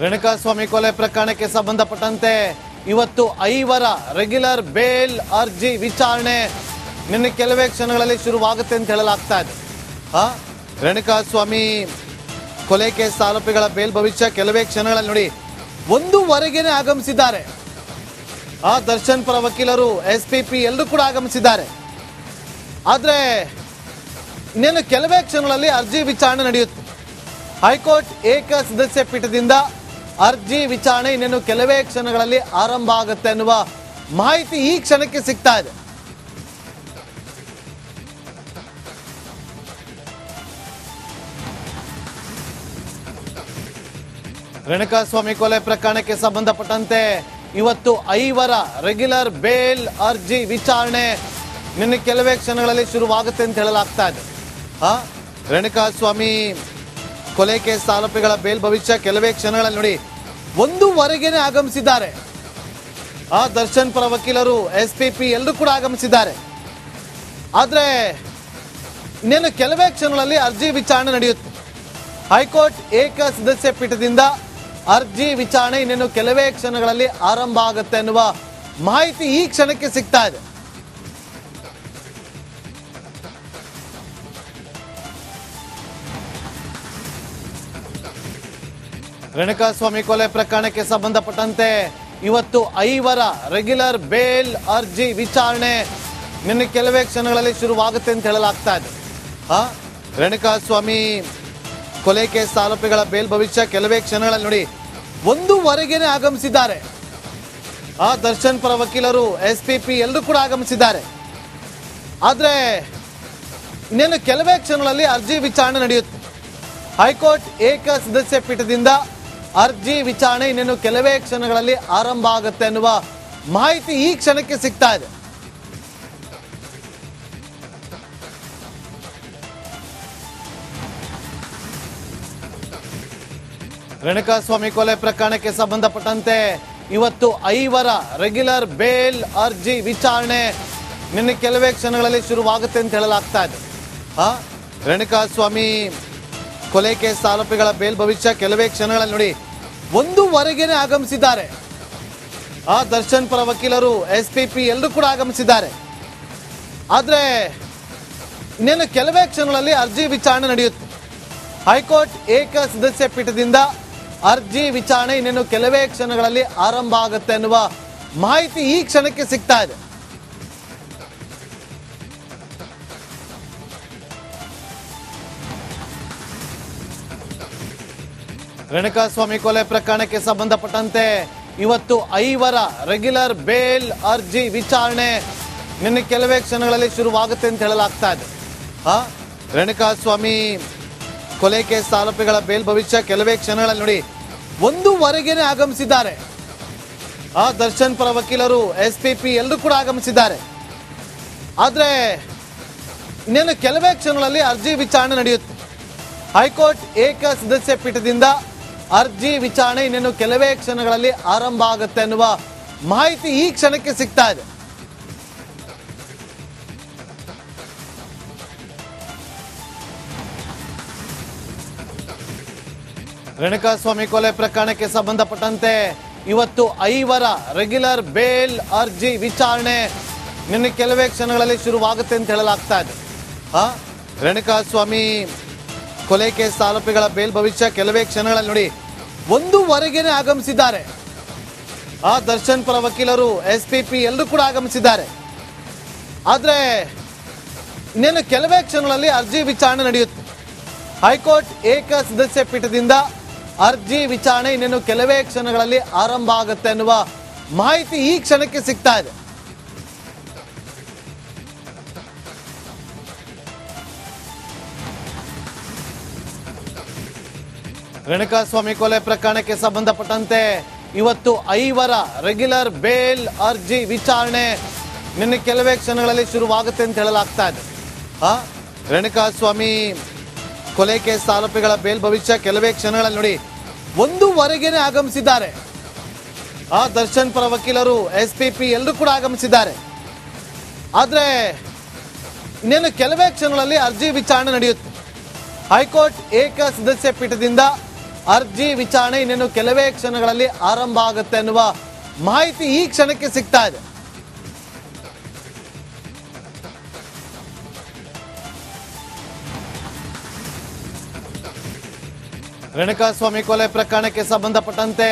ರೇಣುಕಾಸ್ವಾಮಿ ಕೊಲೆ ಪ್ರಕರಣಕ್ಕೆ ಸಂಬಂಧಪಟ್ಟಂತೆ ಇವತ್ತು 5 ರೆಗ್ಯುಲರ್ ಬೇಲ್ ಅರ್ಜಿ ವಿಚಾರಣೆ ನಿನ್ನೆ ಕೆಲವೇ ಕ್ಷಣಗಳಲ್ಲಿ ಶುರುವಾಗುತ್ತೆ ಅಂತ ಹೇಳಲಾಗ್ತಾ ಇದೆ. ರೇಣುಕಾಸ್ವಾಮಿ ಕೊಲೆ ಕೇಸ್ ಆರೋಪಿಗಳ ಬೇಲ್ ಭವಿಷ್ಯ ಕೆಲವೇ ಕ್ಷಣಗಳಲ್ಲಿ ನೋಡಿ 1:15ಗೆ ಆಗಮಿಸಿದ್ದಾರೆ. ದರ್ಶನ್ ಪರ ವಕೀಲರು, ಎಸ್ಪಿಪಿ ಎಲ್ಲರೂ ಕೂಡ ಆಗಮಿಸಿದ್ದಾರೆ. ಆದ್ರೆ ಇನ್ನೇನು ಕೆಲವೇ ಕ್ಷಣಗಳಲ್ಲಿ ಅರ್ಜಿ ವಿಚಾರಣೆ ನಡೆಯುತ್ತೆ. ಹೈಕೋರ್ಟ್ ಏಕ ಸದಸ್ಯ ಪೀಠದಿಂದ ಅರ್ಜಿ ವಿಚಾರಣೆ ಇನ್ನೇನು ಕೆಲವೇ ಕ್ಷಣಗಳಲ್ಲಿ ಆರಂಭ ಆಗುತ್ತೆ ಅನ್ನುವ ಮಾಹಿತಿ ಈ ಕ್ಷಣಕ್ಕೆ ಸಿಗ್ತಾ ಇದೆ. ರೇಣುಕಾಸ್ವಾಮಿ ಕೊಲೆ ಪ್ರಕರಣಕ್ಕೆ ಸಂಬಂಧಪಟ್ಟಂತೆ ಇವತ್ತು 5 ರೆಗ್ಯುಲರ್ ಬೇಲ್ ಅರ್ಜಿ ವಿಚಾರಣೆ ನಿನ್ನೆ ಕೆಲವೇ ಕ್ಷಣಗಳಲ್ಲಿ ಶುರುವಾಗುತ್ತೆ ಅಂತ ಹೇಳಲಾಗ್ತಾ ಇದೆ. ರೇಣುಕಾಸ್ವಾಮಿ ಕೊಲೆ ಕೇಸ್ ಆರೋಪಿಗಳ ಬೇಲ್ ಭವಿಷ್ಯ ಕೆಲವೇ ಕ್ಷಣಗಳಲ್ಲಿ ನೋಡಿ 1:15ಗೆ ಆಗಮಿಸಿದ್ದಾರೆ. ದರ್ಶನ್ ಪರ ವಕೀಲರು, ಎಸ್ಪಿಪಿ ಎಲ್ಲರೂ ಕೂಡ ಆಗಮಿಸಿದ್ದಾರೆ. ಆದ್ರೆ ಇನ್ನೇನು ಕೆಲವೇ ಕ್ಷಣಗಳಲ್ಲಿ ಅರ್ಜಿ ವಿಚಾರಣೆ ನಡೆಯುತ್ತೆ. ಹೈಕೋರ್ಟ್ ಏಕ ಸದಸ್ಯ ಪೀಠದಿಂದ ಅರ್ಜಿ ವಿಚಾರಣೆ ಇನ್ನೇನು ಕೆಲವೇ ಕ್ಷಣಗಳಲ್ಲಿ ಆರಂಭ ಆಗುತ್ತೆ ಅನ್ನುವ ಮಾಹಿತಿ ಈ ಕ್ಷಣಕ್ಕೆ ಸಿಗ್ತಾ ಇದೆ. ರೇಣುಕಾಸ್ವಾಮಿ ಕೊಲೆ ಪ್ರಕರಣಕ್ಕೆ ಸಂಬಂಧಪಟ್ಟಂತೆ ಇವತ್ತು 5 ರೆಗ್ಯುಲರ್ ಬೇಲ್ ಅರ್ಜಿ ವಿಚಾರಣೆ ನಿನ್ನೆ ಕೆಲವೇ ಕ್ಷಣಗಳಲ್ಲಿ ಶುರುವಾಗುತ್ತೆ ಅಂತ ಹೇಳಲಾಗ್ತಾ ಇದೆ. ರೇಣುಕಾಸ್ವಾಮಿ ಕೊಲೆ ಕೇಸ್ ಆರೋಪಿಗಳ ಬೇಲ್ ಭವಿಷ್ಯ ಕೆಲವೇ ಕ್ಷಣಗಳಲ್ಲಿ ನೋಡಿ 1:15ಗೆ ಆಗಮಿಸಿದ್ದಾರೆ. ದರ್ಶನ್ ಪರ ವಕೀಲರು, ಎಸ್ಪಿಪಿ ಎಲ್ಲರೂ ಕೂಡ ಆಗಮಿಸಿದ್ದಾರೆ. ಆದ್ರೆ ಇನ್ನೇನು ಕೆಲವೇ ಕ್ಷಣಗಳಲ್ಲಿ ಅರ್ಜಿ ವಿಚಾರಣೆ ನಡೆಯುತ್ತೆ. ಹೈಕೋರ್ಟ್ ಏಕ ಸದಸ್ಯ ಪೀಠದಿಂದ ಅರ್ಜಿ ವಿಚಾರಣೆ ಇನ್ನೇನು ಕೆಲವೇ ಕ್ಷಣಗಳಲ್ಲಿ ಆರಂಭ ಆಗುತ್ತೆ ಅನ್ನುವ ಮಾಹಿತಿ ಈ ಕ್ಷಣಕ್ಕೆ ಸಿಗ್ತಾ ಇದೆ. ರೇಣುಕಾಸ್ವಾಮಿ ಕೊಲೆ ಪ್ರಕರಣಕ್ಕೆ ಸಂಬಂಧಪಟ್ಟಂತೆ ಇವತ್ತು 5 ರೆಗ್ಯುಲರ್ ಬೇಲ್ ಅರ್ಜಿ ವಿಚಾರಣೆ ನಿನ್ನೆ ಕೆಲವೇ ಕ್ಷಣಗಳಲ್ಲಿ ಶುರುವಾಗುತ್ತೆ ಅಂತ ಹೇಳಲಾಗ್ತಾ ಇದೆ. ರೇಣುಕಾಸ್ವಾಮಿ ಕೊಲೆ ಕೇಸ್ ಆರೋಪಿಗಳ ಬೇಲ್ ಭವಿಷ್ಯ ಕೆಲವೇ ಕ್ಷಣಗಳಲ್ಲಿ ನೋಡಿ 1:15ಗೆ ಆಗಮಿಸಿದ್ದಾರೆ. ದರ್ಶನ್ ಪರ ವಕೀಲರು, ಎಸ್ಪಿಪಿ ಎಲ್ಲರೂ ಕೂಡ ಆಗಮಿಸಿದ್ದಾರೆ. ಆದ್ರೆ ಇನ್ನೇನು ಕೆಲವೇ ಕ್ಷಣಗಳಲ್ಲಿ ಅರ್ಜಿ ವಿಚಾರಣೆ ನಡೆಯುತ್ತೆ. ಹೈಕೋರ್ಟ್ ಏಕ ಸದಸ್ಯ ಪೀಠದಿಂದ ಅರ್ಜಿ ವಿಚಾರಣೆ ಇನ್ನೇನು ಕೆಲವೇ ಕ್ಷಣಗಳಲ್ಲಿ ಆರಂಭ ಆಗುತ್ತೆ ಅನ್ನುವ ಮಾಹಿತಿ ಈ ಕ್ಷಣಕ್ಕೆ ಸಿಗ್ತಾ ಇದೆ. ರೇಣುಕಾಸ್ವಾಮಿ ಕೊಲೆ ಪ್ರಕರಣಕ್ಕೆ ಸಂಬಂಧಪಟ್ಟಂತೆ ಇವತ್ತು 5 ರೆಗ್ಯುಲರ್ ಬೇಲ್ ಅರ್ಜಿ ವಿಚಾರಣೆ ನಿನ್ನೆ ಕೆಲವೇ ಕ್ಷಣಗಳಲ್ಲಿ ಶುರುವಾಗುತ್ತೆ ಅಂತ ಹೇಳಲಾಗ್ತಾ ಇದೆ. ರೇಣುಕಾಸ್ವಾಮಿ ಕೊಲೆ ಕೇಸ್ ಆರೋಪಿಗಳ ಬೇಲ್ ಭವಿಷ್ಯ ಕೆಲವೇ ಕ್ಷಣಗಳಲ್ಲಿ ನೋಡಿ 1:15ಗೆ ಆಗಮಿಸಿದ್ದಾರೆ. ದರ್ಶನ್ ಪರ ವಕೀಲರು, ಎಸ್ಪಿಪಿ ಎಲ್ಲರೂ ಕೂಡ ಆಗಮಿಸಿದ್ದಾರೆ. ಆದ್ರೆ ಇನ್ನೇನು ಕೆಲವೇ ಕ್ಷಣಗಳಲ್ಲಿ ಅರ್ಜಿ ವಿಚಾರಣೆ ನಡೆಯುತ್ತೆ. ಹೈಕೋರ್ಟ್ ಏಕ ಸದಸ್ಯ ಪೀಠದಿಂದ ಅರ್ಜಿ ವಿಚಾರಣೆ ಇನ್ನೇನು ಕೆಲವೇ ಕ್ಷಣಗಳಲ್ಲಿ ಆರಂಭ ಆಗುತ್ತೆ ಅನ್ನುವ ಮಾಹಿತಿ ಈ ಕ್ಷಣಕ್ಕೆ ಸಿಗ್ತಾ ಇದೆ. ರೇಣುಕಾಸ್ವಾಮಿ ಕೊಲೆ ಪ್ರಕರಣಕ್ಕೆ ಸಂಬಂಧಪಟ್ಟಂತೆ ಇವತ್ತು 5 ರೆಗ್ಯುಲರ್ ಬೇಲ್ ಅರ್ಜಿ ವಿಚಾರಣೆ ನಿನ್ನೆ ಕೆಲವೇ ಕ್ಷಣಗಳಲ್ಲಿ ಶುರುವಾಗುತ್ತೆ ಅಂತ ಹೇಳಲಾಗ್ತಾ ಇದೆ. ರೇಣುಕಾಸ್ವಾಮಿ ಕೊಲೆ ಕೇಸ್ ಆರೋಪಿಗಳ ಬೇಲ್ ಭವಿಷ್ಯ ಕೆಲವೇ ಕ್ಷಣಗಳಲ್ಲಿ ನೋಡಿ 1:15ಗೆ ಆಗಮಿಸಿದ್ದಾರೆ. ದರ್ಶನ್ ಪರ ವಕೀಲರು, ಎಸ್ಪಿಪಿ ಎಲ್ಲರೂ ಕೂಡ ಆಗಮಿಸಿದ್ದಾರೆ. ಆದ್ರೆ ಇನ್ನೇನು ಕೆಲವೇ ಕ್ಷಣಗಳಲ್ಲಿ ಅರ್ಜಿ ವಿಚಾರಣೆ ನಡೆಯುತ್ತೆ. ಹೈಕೋರ್ಟ್ ಏಕ ಸದಸ್ಯ ಪೀಠದಿಂದ ಅರ್ಜಿ ವಿಚಾರಣೆ ಇನ್ನೇನು ಕೆಲವೇ ಕ್ಷಣಗಳಲ್ಲಿ ಆರಂಭ ಆಗುತ್ತೆ ಅನ್ನುವ ಮಾಹಿತಿ ಈ ಕ್ಷಣಕ್ಕೆ ಸಿಗ್ತಾ ಇದೆ. ರೇಣುಕಾಸ್ವಾಮಿ ಕೊಲೆ ಪ್ರಕರಣಕ್ಕೆ ಸಂಬಂಧಪಟ್ಟಂತೆ ಇವತ್ತು 5 ರೆಗ್ಯುಲರ್ ಬೇಲ್ ಅರ್ಜಿ ವಿಚಾರಣೆ ನಿನ್ನೆ ಕೆಲವೇ ಕ್ಷಣಗಳಲ್ಲಿ ಶುರುವಾಗುತ್ತೆ ಅಂತ ಹೇಳಲಾಗ್ತಾ ಇದೆ. ರೇಣುಕಾಸ್ವಾಮಿ ಕೊಲೆ ಕೇಸ್ ಆರೋಪಿಗಳ ಬೇಲ್ ಭವಿಷ್ಯ ಕೆಲವೇ ಕ್ಷಣಗಳಲ್ಲಿ ನೋಡಿ 1:15ಗೆ ಆಗಮಿಸಿದ್ದಾರೆ. ದರ್ಶನ್ ಪರ ವಕೀಲರು, ಎಸ್ಪಿಪಿ ಎಲ್ಲರೂ ಕೂಡ ಆಗಮಿಸಿದ್ದಾರೆ. ಆದ್ರೆ ಇನ್ನೇನು ಕೆಲವೇ ಕ್ಷಣಗಳಲ್ಲಿ ಅರ್ಜಿ ವಿಚಾರಣೆ ನಡೆಯುತ್ತೆ. ಹೈಕೋರ್ಟ್ ಏಕ ಸದಸ್ಯ ಪೀಠದಿಂದ ಅರ್ಜಿ ವಿಚಾರಣೆ ಇನ್ನೇನು ಕೆಲವೇ ಕ್ಷಣಗಳಲ್ಲಿ ಆರಂಭ ಆಗುತ್ತೆ ಅನ್ನುವ ಮಾಹಿತಿ ಈ ಕ್ಷಣಕ್ಕೆ ಸಿಗ್ತಾ ಇದೆ. ರೇಣುಕಾಸ್ವಾಮಿ ಕೊಲೆ ಪ್ರಕರಣಕ್ಕೆ ಸಂಬಂಧಪಟ್ಟಂತೆ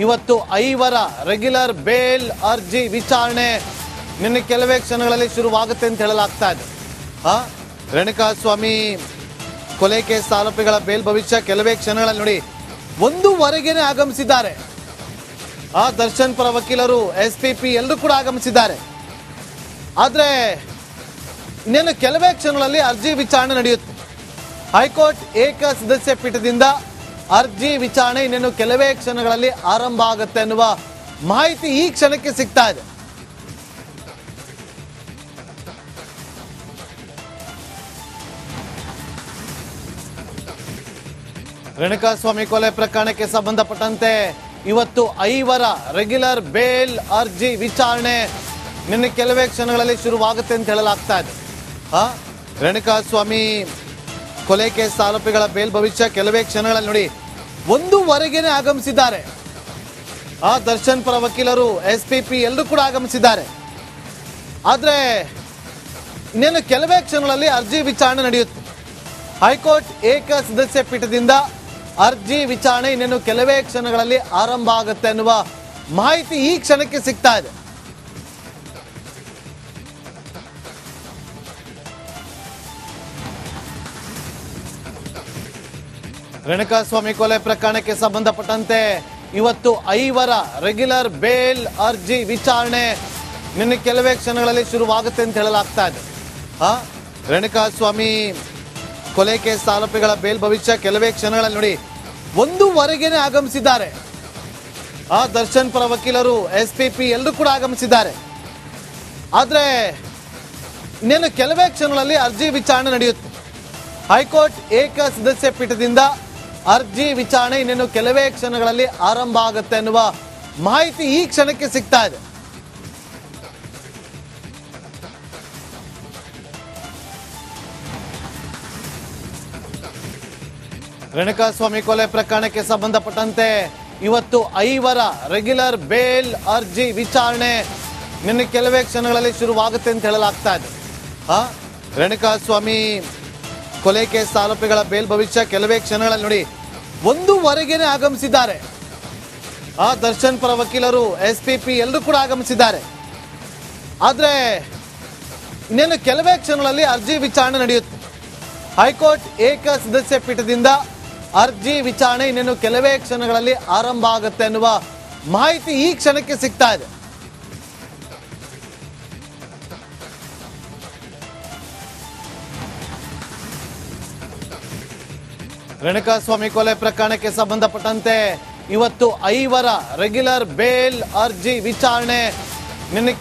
ಇವತ್ತು 5 ರೆಗ್ಯುಲರ್ ಬೇಲ್ ಅರ್ಜಿ ವಿಚಾರಣೆ ನಿನ್ನೆ ಕೆಲವೇ ಕ್ಷಣಗಳಲ್ಲಿ ಶುರುವಾಗುತ್ತೆ ಅಂತ ಹೇಳಲಾಗ್ತಾ ಇದೆ. ರೇಣುಕಾಸ್ವಾಮಿ ಕೊಲೆ ಕೇಸ್ ಆರೋಪಿಗಳ ಬೇಲ್ ಭವಿಷ್ಯ ಕೆಲವೇ ಕ್ಷಣಗಳಲ್ಲಿ ನೋಡಿ 1:15 ಆಗಮಿಸಿದ್ದಾರೆ. ದರ್ಶನ್ ಪರ ವಕೀಲರು, SPP ಎಲ್ಲರೂ ಕೂಡ ಆಗಮಿಸಿದ್ದಾರೆ. ಆದ್ರೆ ಇನ್ನೇನು ಕೆಲವೇ ಕ್ಷಣಗಳಲ್ಲಿ ಅರ್ಜಿ ವಿಚಾರಣೆ ನಡೆಯುತ್ತೆ. ಹೈಕೋರ್ಟ್ ಏಕ ಸದಸ್ಯ ಪೀಠದಿಂದ ಅರ್ಜಿ ವಿಚಾರಣೆ ಇನ್ನೇನು ಕೆಲವೇ ಕ್ಷಣಗಳಲ್ಲಿ ಆರಂಭ ಆಗುತ್ತೆ ಅನ್ನುವ ಮಾಹಿತಿ ಈ ಕ್ಷಣಕ್ಕೆ ಸಿಗ್ತಾ ಇದೆ. ರೇಣುಕಾಸ್ವಾಮಿ ಕೊಲೆ ಪ್ರಕರಣಕ್ಕೆ ಸಂಬಂಧಪಟ್ಟಂತೆ ಇವತ್ತು 5 ರೆಗ್ಯುಲರ್ ಬೇಲ್ ಅರ್ಜಿ ವಿಚಾರಣೆ ನಿನ್ನೆ ಕೆಲವೇ ಕ್ಷಣಗಳಲ್ಲಿ ಶುರುವಾಗುತ್ತೆ ಅಂತ ಹೇಳಲಾಗ್ತಾ ಇದೆ. ರೇಣುಕಾಸ್ವಾಮಿ ಕೊಲೆ ಕೇಸ್ ಆರೋಪಿಗಳ ಬೇಲ್ ಭವಿಷ್ಯ ಕೆಲವೇ ಕ್ಷಣಗಳಲ್ಲಿ ನೋಡಿ 1:15 ಆಗಮಿಸಿದ್ದಾರೆ. ದರ್ಶನ್ ಪರ ವಕೀಲರು, SPP ಎಲ್ಲರೂ ಕೂಡ ಆಗಮಿಸಿದ್ದಾರೆ. ಆದ್ರೆ ಇನ್ನೇನು ಕೆಲವೇ ಕ್ಷಣಗಳಲ್ಲಿ ಅರ್ಜಿ ವಿಚಾರಣೆ ನಡೆಯುತ್ತೆ. ಹೈಕೋರ್ಟ್ ಏಕ ಸದಸ್ಯ ಪೀಠದಿಂದ ಅರ್ಜಿ ವಿಚಾರಣೆ ಇನ್ನೇನು ಕೆಲವೇ ಕ್ಷಣಗಳಲ್ಲಿ ಆರಂಭ ಆಗುತ್ತೆ ಅನ್ನುವ ಮಾಹಿತಿ ಈ ಕ್ಷಣಕ್ಕೆ ಸಿಗ್ತಾ ಇದೆ. ರೇಣುಕಾಸ್ವಾಮಿ ಕೊಲೆ ಪ್ರಕರಣಕ್ಕೆ ಸಂಬಂಧಪಟ್ಟಂತೆ ಇವತ್ತು 5 ರೆಗ್ಯುಲರ್ ಬೇಲ್ ಅರ್ಜಿ ವಿಚಾರಣೆ ನಿನ್ನೆ ಕೆಲವೇ ಕ್ಷಣಗಳಲ್ಲಿ ಶುರುವಾಗುತ್ತೆ ಅಂತ ಹೇಳಲಾಗ್ತಾ ಇದೆ. ರೇಣುಕಾಸ್ವಾಮಿ ಕೊಲೆ ಕೇಸ್ ಆರೋಪಿಗಳ ಬೇಲ್ ಭವಿಷ್ಯ ಕೆಲವೇ ಕ್ಷಣಗಳಲ್ಲಿ ನೋಡಿ 1:15 ಆಗಮಿಸಿದ್ದಾರೆ. ದರ್ಶನ್ ಪರ ವಕೀಲರು, SPP ಎಲ್ಲರೂ ಕೂಡ ಆಗಮಿಸಿದ್ದಾರೆ. ಆದ್ರೆ ಇನ್ನೇನು ಕೆಲವೇ ಕ್ಷಣಗಳಲ್ಲಿ ಅರ್ಜಿ ವಿಚಾರಣೆ ನಡೆಯುತ್ತೆ. ಹೈಕೋರ್ಟ್ ಏಕ ಸದಸ್ಯ ಪೀಠದಿಂದ ಅರ್ಜಿ ವಿಚಾರಣೆ ಇನ್ನೇನು ಕೆಲವೇ ಕ್ಷಣಗಳಲ್ಲಿ ಆರಂಭ ಆಗುತ್ತೆ ಅನ್ನುವ ಮಾಹಿತಿ ಈ ಕ್ಷಣಕ್ಕೆ ಸಿಗ್ತಾ ಇದೆ. ರೇಣುಕಾಸ್ವಾಮಿ ಕೊಲೆ ಪ್ರಕರಣಕ್ಕೆ ಸಂಬಂಧಪಟ್ಟಂತೆ ಇವತ್ತು 5 ರೆಗ್ಯುಲರ್ ಬೇಲ್ ಅರ್ಜಿ ವಿಚಾರಣೆ ನಿನ್ನೆ ಕೆಲವೇ ಕ್ಷಣಗಳಲ್ಲಿ ಶುರುವಾಗುತ್ತೆ ಅಂತ ಹೇಳಲಾಗ್ತಾ ಇದೆ. ರೇಣುಕಾಸ್ವಾಮಿ ಕೊಲೆ ಕೇಸ್ ಆರೋಪಿಗಳ ಬೇಲ್ ಭವಿಷ್ಯ ಕೆಲವೇ ಕ್ಷಣಗಳಲ್ಲಿ ನೋಡಿ 1:15 ಆಗಮಿಸಿದ್ದಾರೆ. ದರ್ಶನ್ ಪರ ವಕೀಲರು, SPP ಎಲ್ಲರೂ ಕೂಡ ಆಗಮಿಸಿದ್ದಾರೆ. ಆದ್ರೆ ಇನ್ನೇನು ಕೆಲವೇ ಕ್ಷಣಗಳಲ್ಲಿ ಅರ್ಜಿ ವಿಚಾರಣೆ ನಡೆಯುತ್ತೆ. ಹೈಕೋರ್ಟ್ ಏಕ ಸದಸ್ಯ ಪೀಠದಿಂದ ಅರ್ಜಿ ವಿಚಾರಣೆ ಇನ್ನೇನು ಕೆಲವೇ ಕ್ಷಣಗಳಲ್ಲಿ ಆರಂಭ ಆಗುತ್ತೆ ಅನ್ನುವ ಮಾಹಿತಿ ಈ ಕ್ಷಣಕ್ಕೆ ಸಿಗ್ತಾ ಇದೆ. ರೇಣುಕಾಸ್ವಾಮಿ ಕೊಲೆ ಪ್ರಕರಣಕ್ಕೆ ಸಂಬಂಧಪಟ್ಟಂತೆ ಇವತ್ತು 5 ರೆಗ್ಯುಲರ್ ಬೇಲ್ ಅರ್ಜಿ ವಿಚಾರಣೆ ನಿನ್ನೆ